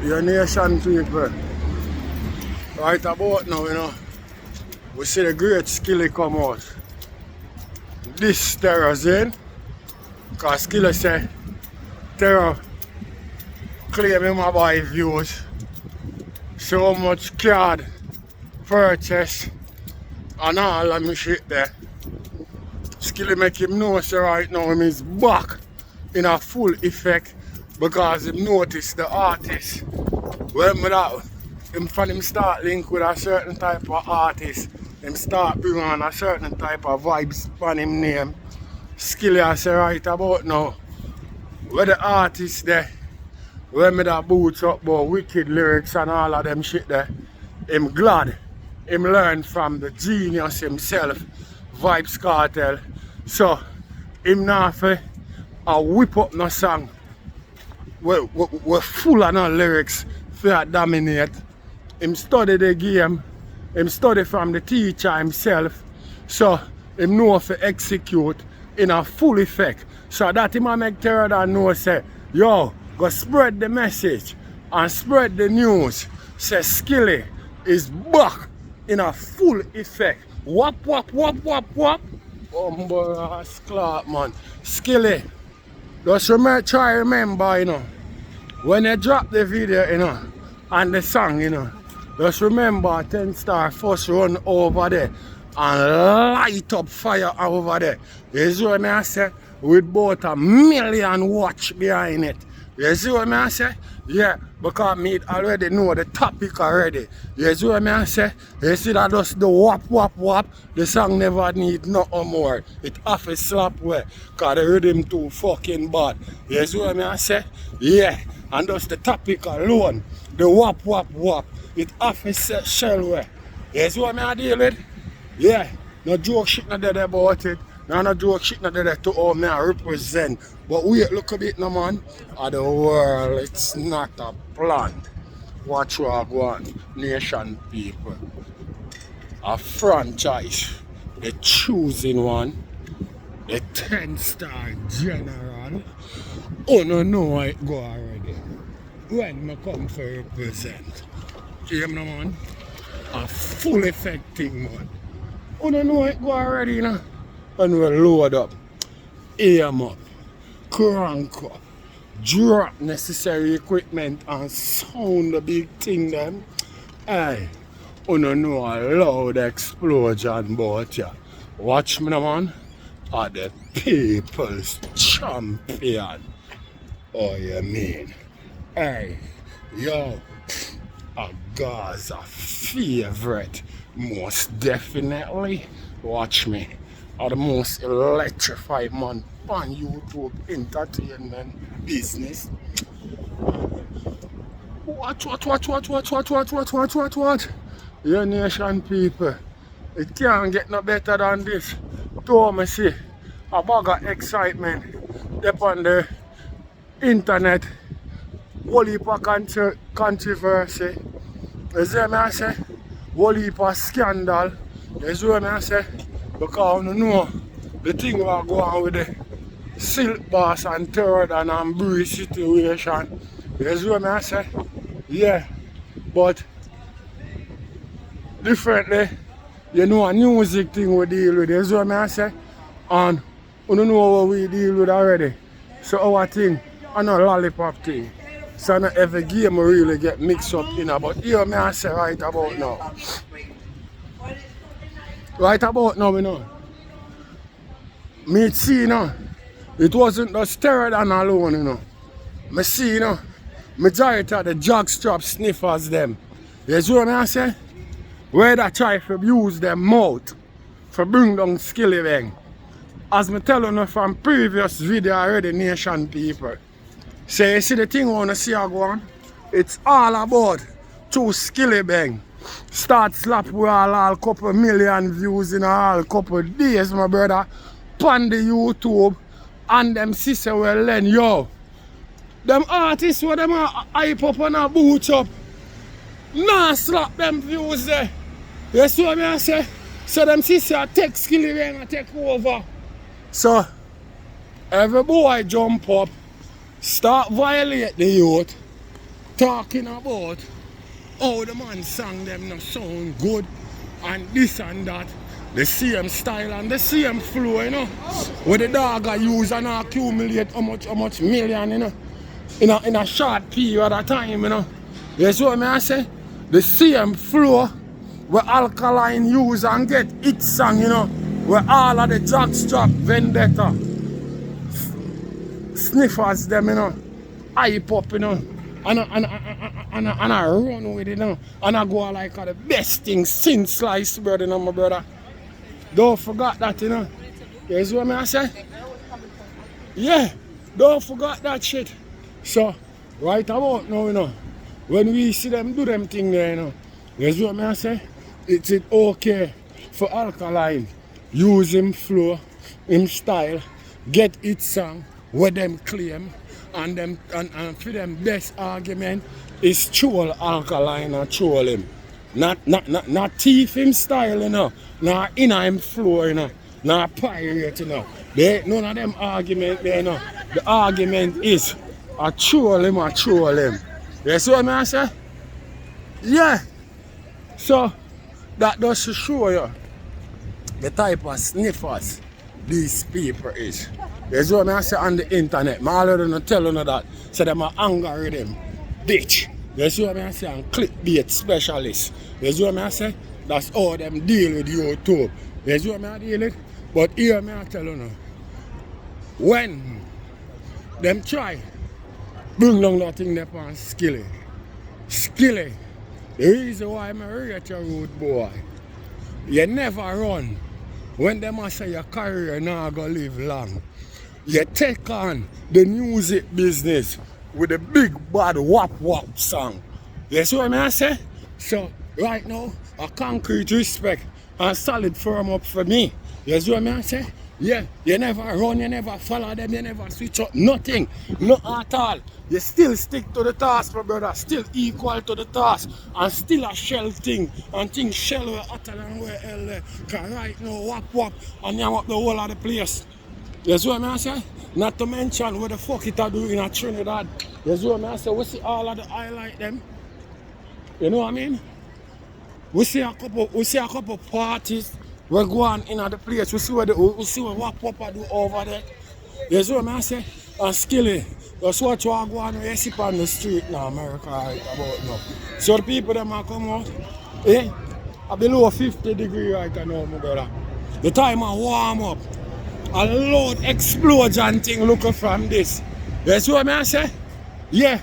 Your nation people. Right about now, you know, we see the great Skilly come out. This Terro's in. Because Skilly say Terro claim him buy views. So much card purchase and all of me shit there. Skilly make him know so right now him is back in a full effect because him notice the artist. When him from him start link with a certain type of artist, him start bring on a certain type of vibes on him name. Skilly I say right about now, where the artist there, when me that boots up about wicked lyrics and all of them shit there, him glad him learn from the genius himself, Vybz Kartel. So him not for a whip up no song. We're full of no lyrics for dominate. Him study the game, him study from the teacher himself, so him know to execute in a full effect. So that him make Terro Don know say, yo, go spread the message and spread the news. Say Skilly is back in a full effect. Whap whap whap whap whap. Bumble Clark man. Skilly, just try remember, you know, when you drop the video, you know, and the song, you know, just remember 10 Star first run over there and light up fire over there. You see what I say? With about 1 million watch behind it. You see what I say? Yeah, because me already know the topic already. You see what I say? You see that just the whap whap whap, the song never need nothing more. It have a slap way, because the rhythm too fucking bad. You see what I say? Yeah, and just the topic alone, the whap whap whap, it have a shell way. You see what I deal with? Yeah, no joke shit not there about it. No joke shit not there to all me I represent. But wait, look a bit no man. Of the world, it's not a plan. Watch what I want, nation people. A franchise, the choosing one, the 10-star general. Oh no, no, it go already. When I come for represent. You know man? A full effect thing man. Oh no, no, it go already, you know. And we load up, aim up, crank up, drop necessary equipment and sound the big thing them. Hey, you don't know a loud explosion but ya. Watch me man, are the people's champion. Oh you mean? Hey, yo, a Gaza favorite, most definitely. Watch me. Are the most electrified man on YouTube entertainment business. Watch. Your nation people. It can't get no better than this. Don't me see a bag of excitement upon the internet. Whole heap of controversy. You see what I say? Whole heap of scandal. You see what I say? Because you know the thing we are going with the Silk Boss and Terro Don and Breeze situation. You see what I say? Yeah. But differently, you know a music thing we deal with. You see what I say? And you don't know what we deal with already. So our thing, and a lollipop thing. So not every game we really get mixed up in. But here me I say right about now. Right about now, you know. Me see, you know, it wasn't just Terro Don alone, you know. Me see, you know, majority of the jockstrap sniffers them. You see what I say? Where they try to use their mouth to bring down skillibeng. As me tell you from previous video already, nation people. So you see the thing I want to see go on? It's all about two skillibeng. Start slap with all couple million views in all couple days, my brother. On the YouTube and them sister will learn, yo. Them artists where them hype up and a boot up. Nah slap them views there. You see what I say? So them sister take skillibeng and take over. So every boy jump up, start violate the youth. talking about how the man sang them no sound good and this and that. The same style and the same flow, you know. Where the dog I use and accumulate how much million, you know, in a short period of time, you know. You see what I say? The same flow where Alkaline use and get it song, you know, where all of the jockstrap, vendetta, sniffers them, you know, hype up, you know, and I run with it, you know, and I go like the best thing since sliced bread, you know, my brother. Don't forget that, you know. You see what I say? Yeah, don't forget that shit. So, right about now, you know, when we see them do them thing there, you know, you see what I say? It's okay for Alkaline use him flow, him style, get it song, what them claim, and them and for them best argument is troll Alkaline and troll him. Not thief him style, you know, not inner him flow, you know, not pirate, you know. None of them argument there, you know. The argument is I troll him. You see what I say? Yeah. So that does to show you the type of sniffers these people is. You see what I say on the internet. I already tell you that. So them are algorithm. Bitch. You see what I say? And clickbait specialists. You see what I say? That's how them deal with YouTube. You see what I deal with? But here I tell you now. When them try bring down that thing there on Skilly. The reason why I'm a rate your road boy. You never run when them say your career not gonna live long. You take on the music business with a big bad whap song. You see what I say? So right now, a concrete respect and solid firm up for me. You see what I say? Yeah, you never run, you never follow them, you never switch up, nothing. Not at all. You still stick to the task, my brother, still equal to the task, and still a shell thing, and things shell where hotter than where hell there. Cause right now, whap, and you up the whole of the place. You see what I say? Not to mention what the fuck it are doing in Trinidad. You see what I say? We see all of the highlight them. You know what I mean? We see a couple parties. We go on in the place. We see what whap do over there. You see what I say? And Skilly. That's what you are going to see on the street now, America, right about now. So the people that might come out, are below 50 degrees right now, my brother. The time I warm up. A loud explosion thing looking from this. You see what I say? Yeah.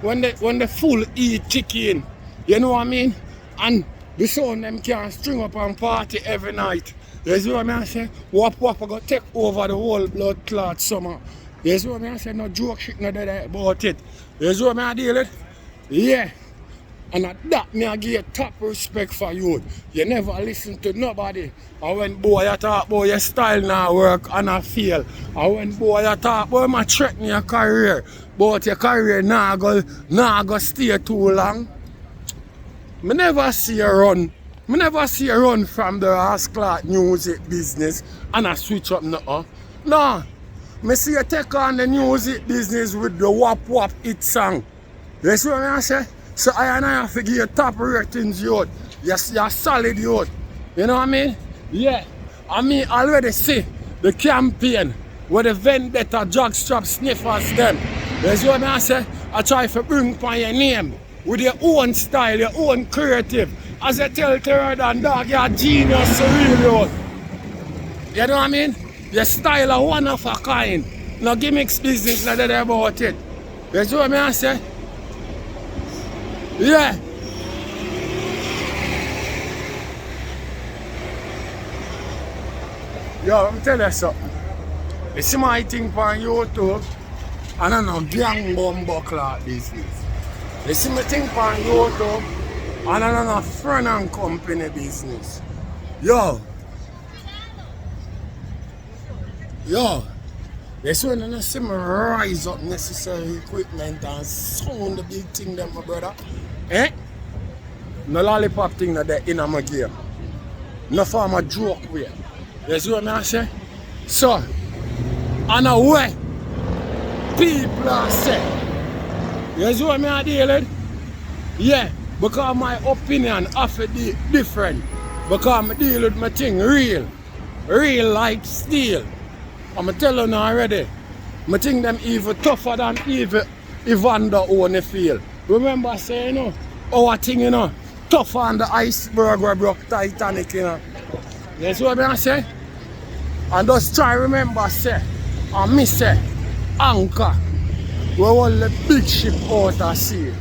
When the full heat kick in. You know what I mean? And the sound them can string up and party every night. You see what I say? Whap go take over the whole blood clot summer. You see what I say? No joke shit no dead about it. You see what I deal with? Yeah. And at that me I give you top respect for you. You never listen to nobody. And when boy you talk about your style now work and I fail. And when boy you talk about my threaten your career. But your career now go stay too long. Me never see you run. Me never see you run from the Asclat music business and I switch up nothing. No. Me see you take on the music business with the whap hit song. You see what I say? So I have to give you top ratings, youth. Yes, you're solid, youth. You know what I mean? Yeah. I mean, already see the campaign where the vendetta jockstrap sniffers them. You see what I say? I try to bring upon your name with your own style, your own creative. As I tell Terro Don, dog, you're a genius, really. You know what I mean? Your style are one of a kind. No gimmicks business, not that about it. You see what I say? Yeah. Yo, let me tell you something. You see my thing on YouTube, and I know gang bumbo clock business. You see my thing on YouTube, and I know friend and company business. Yo. You see when I see me rise up necessary equipment and sound the big thing them, my brother. No lollipop thing that they in my gear. No form of joke way. You see what I say? So, and a way people are saying. You see what I deal with? Yeah, because my opinion have to be different. Because I deal with my thing real. Real like steel. I'm telling you already. I think them even tougher than even Evander Holyfield. Remember I say, you know, our thing, you know, tougher than the iceberg where broke Titanic, you know. That's what I say. And just try remember say, and me say, anchor. We want the big ship out of sea.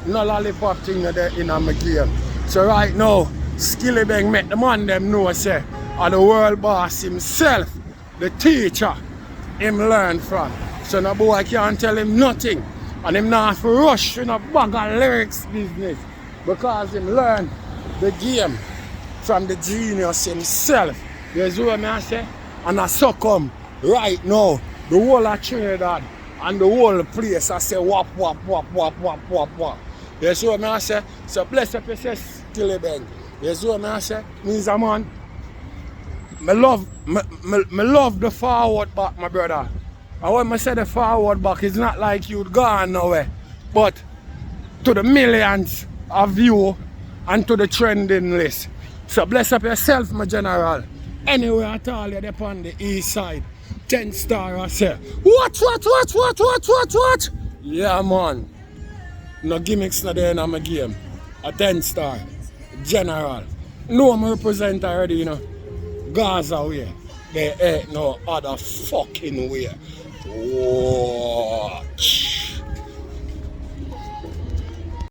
No lollipop thing there in my game. So right now, Skillibeng make the man them know say, and the world boss himself, the teacher, him learn from. So no boy can't tell him nothing. And him not have to rush in a bag of lyrics business. Because him learn the game from the genius himself. You see what I say? And I so come right now, the whole of Trinidad and the whole place I say whap whap whap whap whap whap whap. You see what I say? So bless up yourself, Skillibeng. You see what I say? Means a man. I love the forward back, my brother. And when I say the forward back, it's not like you'd gone nowhere. But to the millions of you and to the trending list. So bless up yourself, my general. Anywhere at all, you're up on the east side. 10 star, I say. What? Yeah, man. No gimmicks not there in my game. A 10 star. General. No, I'm represent already, you know. Gaza way. There ain't no other fucking way. Watch.